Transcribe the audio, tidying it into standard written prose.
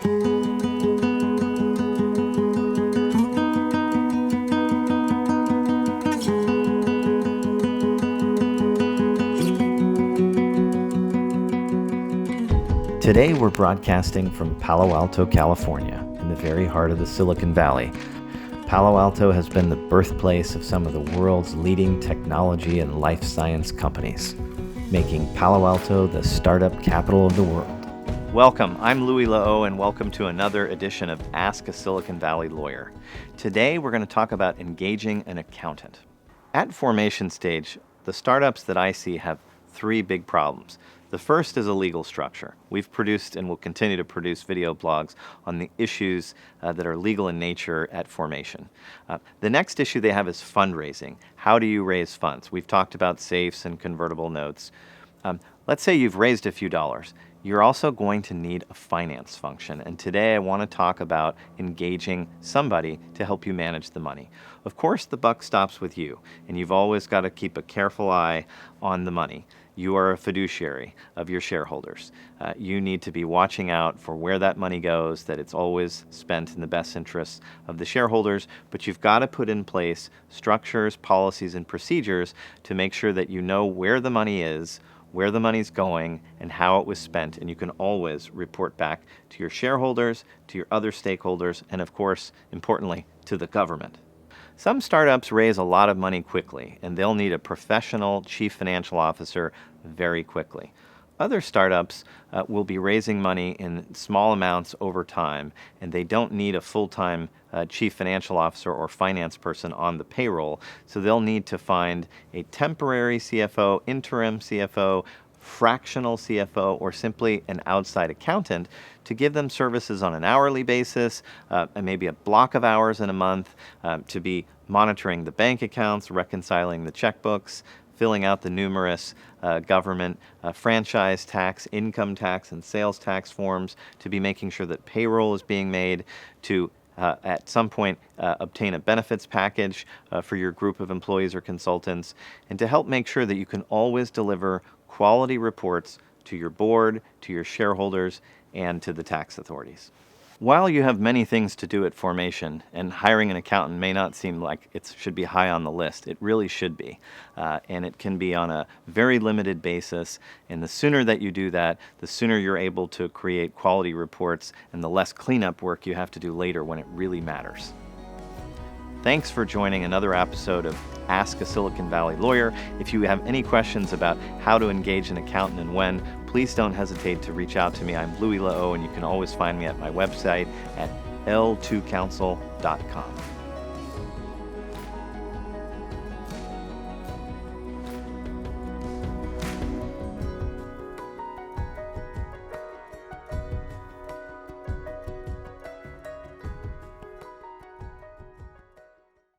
Today we're broadcasting from Palo Alto, California, in the very heart of the Silicon Valley. Palo Alto has been the birthplace of some of the world's leading technology and life science companies, making Palo Alto the startup capital of the world. Welcome, I'm Louis Lehot, and welcome to another edition of Ask a Silicon Valley Lawyer. Today we're going to talk about engaging an accountant. At formation stage, the startups that I see have three big problems. The first is a legal structure. We've produced and will continue to produce video blogs on the issues that are legal in nature at formation. The next issue they have is fundraising. How do you raise funds? We've talked about safes and convertible notes. Let's say you've raised a few dollars. You're also going to need a finance function, and today I want to talk about engaging somebody to help you manage the money. Of course, the buck stops with you, and you've always got to keep a careful eye on the money. You are a fiduciary of your shareholders. You need to be watching out for where that money goes, that it's always spent in the best interests of the shareholders, but you've got to put in place structures, policies, and procedures to make sure that you know where the money is, where the money's going, and how it was spent, and you can always report back to your shareholders, to your other stakeholders, and of course, importantly, to the government. Some startups raise a lot of money quickly, and they'll need a professional chief financial officer very quickly. Other startups will be raising money in small amounts over time, and they don't need a full-time chief financial officer or finance person on the payroll, so they'll need to find a temporary CFO, interim CFO, fractional CFO, or simply an outside accountant to give them services on an hourly basis, and maybe a block of hours in a month, to be monitoring the bank accounts, reconciling the checkbooks, filling out the numerous government franchise tax, income tax, and sales tax forms, to be making sure that payroll is being made, to at some point obtain a benefits package for your group of employees or consultants, and to help make sure that you can always deliver quality reports to your board, to your shareholders, and to the tax authorities. While you have many things to do at formation, and hiring an accountant may not seem like it should be high on the list, it really should be. And it can be on a very limited basis, and the sooner that you do that, the sooner you're able to create quality reports and the less cleanup work you have to do later when it really matters. Thanks for joining another episode of Ask a Silicon Valley Lawyer. If you have any questions about how to engage an accountant and when, please don't hesitate to reach out to me. I'm Louis Lehot, and you can always find me at my website at L2Counsel.com.